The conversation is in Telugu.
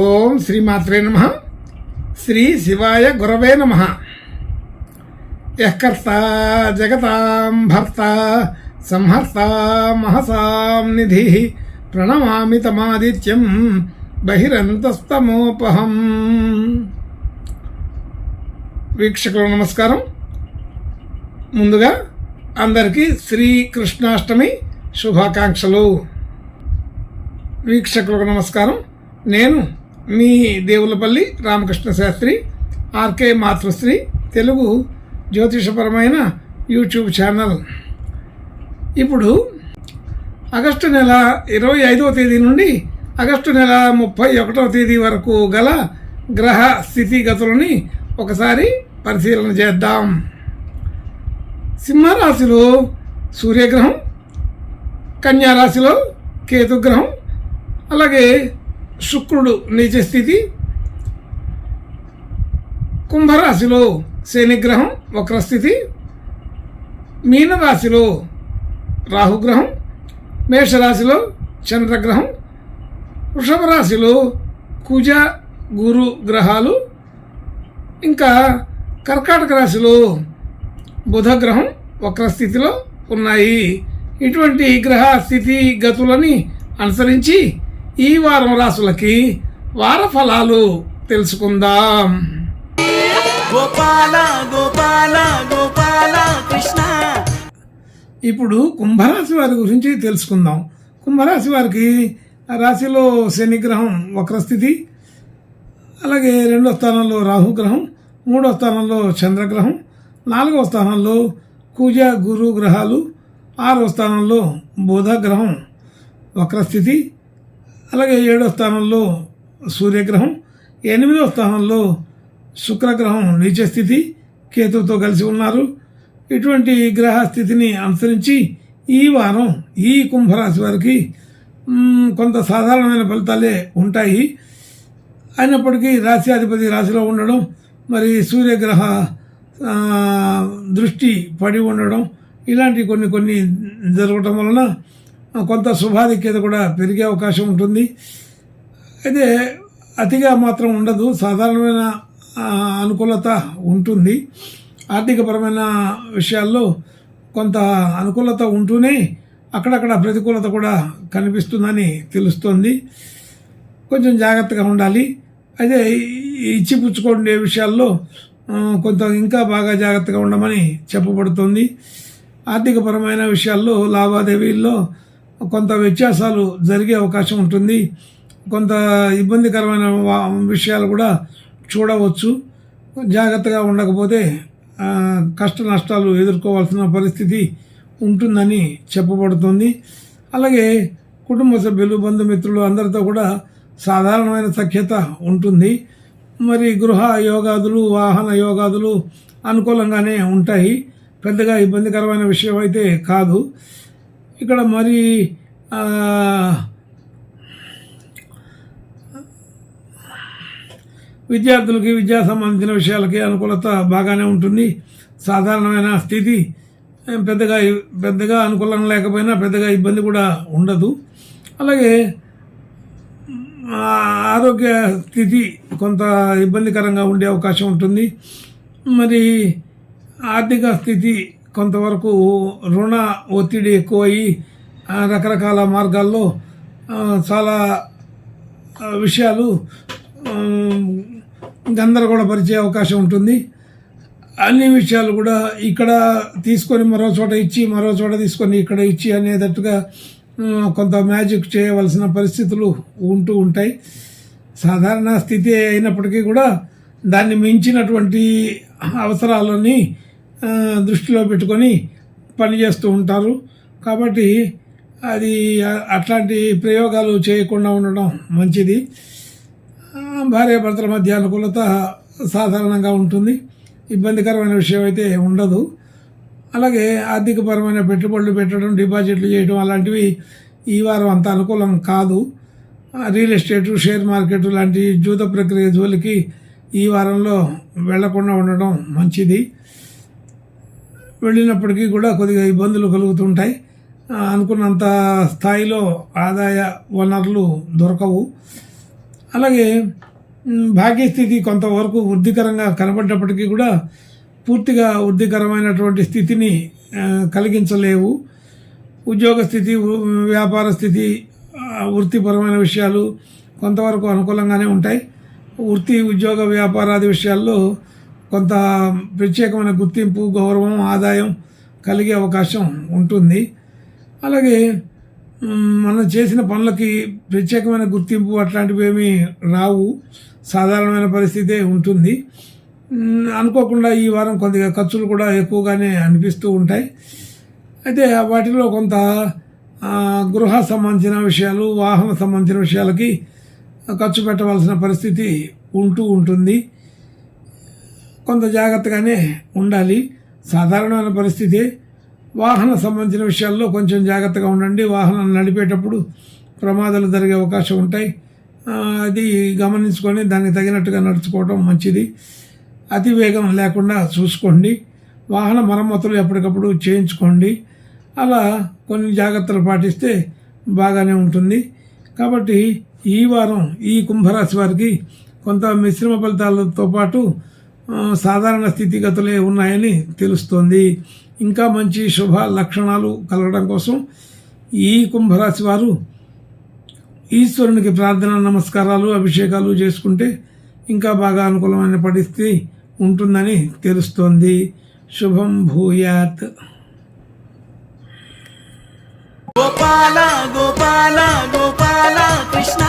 ఓం శ్రీమాత్రే నమః. శ్రీ శివాయ గురవే నమః. యఃకర్త జగతాం భర్త సంహర్త మహసాం నిధి ప్రణమామి తమాదిత్యం బహిరంతస్తమోపహం. వీక్షకులకు నమస్కారం. ముందుగా అందరికీ శ్రీకృష్ణాష్టమి శుభాకాంక్షలు. వీక్షకులకు నమస్కారం. నేను మీ దేవులపల్లి రామకృష్ణ శాస్త్రి, ఆర్కే మాతృశ్రీ తెలుగు జ్యోతిషపరమైన యూట్యూబ్ ఛానల్. ఇప్పుడు ఆగస్టు నెల 25వ తేదీ నుండి ఆగస్టు నెల 31వ తేదీ వరకు గల గ్రహ స్థితిగతులని ఒకసారి పరిశీలన చేద్దాం. సింహరాశిలో సూర్యగ్రహం, కన్యారాశిలో కేతుగ్రహం, అలాగే శుక్రుడు నీచ స్థితి, కుంభరాశిలో శనిగ్రహం వక్రస్థితి, మీనరాశిలో రాహుగ్రహం, మేషరాశిలో చంద్రగ్రహం, వృషభ రాశిలో కుజ గురు గ్రహాలు, ఇంకా కర్కాటక రాశిలో బుధగ్రహం వక్రస్థితిలో ఉన్నాయి. ఇటువంటి గ్రహ స్థితి గతులని అనుసరించి ఈ వారం రాశులకి వార ఫలాలు తెలుసుకుందాం. గోపాల గోపాల గోపాల కృష్ణ. ఇప్పుడు కుంభరాశి వారి గురించి తెలుసుకుందాం. కుంభరాశి వారికి రాశిలో శనిగ్రహం వక్రస్థితి, అలాగే 2వ స్థానంలో రాహుగ్రహం, 3వ స్థానంలో చంద్రగ్రహం, 4వ స్థానంలో కుజ గురు గ్రహాలు, 6వ స్థానంలో బుధగ్రహం వక్రస్థితి, అలాగే 7వ స్థానంలో సూర్యగ్రహం, 8వ స్థానంలో శుక్రగ్రహం నీచస్థితి కేతువుతో కలిసి ఉన్నారు. ఇటువంటి గ్రహ స్థితిని అనుసరించి ఈ వారం ఈ కుంభరాశి వారికి కొంత సాధారణమైన ఫలితాలే ఉంటాయి. అయినప్పటికీ రాశ్యాధిపతి రాశిలో ఉండడం, మరి సూర్యగ్రహ దృష్టి పడి ఉండడం, ఇలాంటి కొన్ని జరగటం వలన కొంత శుభాధిక్యత కూడా పెరిగే అవకాశం ఉంటుంది. అయితే అతిగా మాత్రం ఉండదు, సాధారణమైన అనుకూలత ఉంటుంది. ఆర్థికపరమైన విషయాల్లో కొంత అనుకూలత ఉంటూనే అక్కడక్కడ ప్రతికూలత కూడా కనిపిస్తుందని తెలుస్తుంది. కొంచెం జాగ్రత్తగా ఉండాలి. అయితే ఇచ్చిపుచ్చుకోండే విషయాల్లో కొంత ఇంకా బాగా జాగ్రత్తగా ఉండమని చెప్పబడుతుంది. ఆర్థికపరమైన విషయాల్లో లావాదేవీల్లో కొంత వ్యత్యాసాలు జరిగే అవకాశం ఉంటుంది. కొంత ఇబ్బందికరమైన విషయాలు కూడా చూడవచ్చు. జాగ్రత్తగా ఉండకపోతే కష్ట నష్టాలు ఎదుర్కోవాల్సిన పరిస్థితి ఉంటుందని చెప్పబడుతుంది. అలాగే కుటుంబ సభ్యులు, బంధుమిత్రులు అందరితో కూడా సాధారణమైన సఖ్యత ఉంటుంది. మరి గృహ యోగాదులు, వాహన యోగాదులు అనుకూలంగానే ఉంటాయి. పెద్దగా ఇబ్బందికరమైన విషయం అయితే కాదు. ఇక్కడ మరి విద్యార్థులకి విద్యా సంబంధించిన విషయాలకి అనుకూలత బాగానే ఉంటుంది. సాధారణమైన స్థితి, పెద్దగా అనుకూలం లేకపోయినా పెద్దగా ఇబ్బంది కూడా ఉండదు. అలాగే ఆరోగ్య స్థితి కొంత ఇబ్బందికరంగా ఉండే అవకాశం ఉంటుంది. మరి ఆర్థిక స్థితి కొంతవరకు రుణ ఒత్తిడి ఎక్కువయ్యి రకరకాల మార్గాల్లో చాలా విషయాలు గందరగోళపరిచే అవకాశం ఉంటుంది. అన్ని విషయాలు కూడా ఇక్కడ తీసుకొని మరో చోట ఇచ్చి, మరో చోట తీసుకొని ఇక్కడ ఇచ్చి అనేటట్టుగా కొంత మ్యాజిక్ చేయవలసిన పరిస్థితులు ఉంటూ ఉంటాయి. సాధారణ స్థితి అయినప్పటికీ కూడా దాన్ని మించినటువంటి అవసరాలని దృష్టిలో పెట్టుకొని పనిచేస్తూ ఉంటారు. కాబట్టి అది అట్లాంటి ప్రయోగాలు చేయకుండా ఉండడం మంచిది. భార్యాభర్తల మధ్య అనుకూలత సాధారణంగా ఉంటుంది. ఇబ్బందికరమైన విషయం అయితే ఉండదు. అలాగే ఆర్థికపరమైన పెట్టుబడులు పెట్టడం, డిపాజిట్లు చేయడం అలాంటివి ఈ వారం అంత అనుకూలం కాదు. రియల్ ఎస్టేటు, షేర్ మార్కెట్ లాంటి జూత ప్రక్రియ జోలికి ఈ వారంలో వెళ్లకుండా ఉండడం మంచిది. వెళ్ళినప్పటికీ కూడా కొద్దిగా ఇబ్బందులు కలుగుతుంటాయి. అనుకున్నంత స్థాయిలో ఆదాయ వనరులు దొరకవు. అలాగే భాగ్యస్థితి కొంతవరకు వృద్ధికరంగా కనబడ్డప్పటికీ కూడా పూర్తిగా వృద్ధికరమైనటువంటి స్థితిని కలిగించలేవు. ఉద్యోగ స్థితి, వ్యాపార స్థితి, వృత్తిపరమైన విషయాలు కొంతవరకు అనుకూలంగానే ఉంటాయి. వృత్తి, ఉద్యోగ, వ్యాపారాది విషయాల్లో కొంత ప్రత్యేకమైన గుర్తింపు, గౌరవం, ఆదాయం కలిగే అవకాశం ఉంటుంది. అలాగే మనం చేసిన పనులకి ప్రత్యేకమైన గుర్తింపు అట్లాంటివి ఏమీ రావు, సాధారణమైన పరిస్థితే ఉంటుంది. అనుకోకుండా ఈ వారం కొద్దిగా ఖర్చులు కూడా ఎక్కువగానే అనిపిస్తూ ఉంటాయి. అయితే వాటిలో కొంత గృహ సంబంధించిన విషయాలు, వాహన సంబంధించిన విషయాలకి ఖర్చు పెట్టవలసిన పరిస్థితి ఉంటుంది. కొంత జాగ్రత్తగానే ఉండాలి. సాధారణమైన పరిస్థితి. వాహన సంబంధించిన విషయాల్లో కొంచెం జాగ్రత్తగా ఉండండి. వాహనం నడిపేటప్పుడు ప్రమాదాలు జరిగే అవకాశం ఉంటాయి. అది గమనించుకొని దానికి తగినట్టుగా నడుచుకోవడం మంచిది. అతి వేగం లేకుండా చూసుకోండి. వాహన మరమ్మతులు ఎప్పటికప్పుడు చేయించుకోండి. అలా కొన్ని జాగ్రత్తలు పాటిస్తే బాగానే ఉంటుంది. కాబట్టి ఈ వారం ఈ కుంభరాశి వారికి కొంత మిశ్రమ ఫలితాలతో పాటు సాధారణ స్థితిగతులే ఉన్నాయని తెలుస్తోంది. ఇంకా మంచి శుభ లక్షణాలు కలగడం కోసం ఈ కుంభరాశి వారు ఈశ్వరునికి ప్రార్థన, నమస్కారాలు, అభిషేకాలు చేసుకుంటే ఇంకా బాగా అనుకూలమైన పరిస్థితి ఉంటుందని తెలుస్తోంది. శుభం భూయాత్. గోపాల గోపాల గోపాల కృష్ణ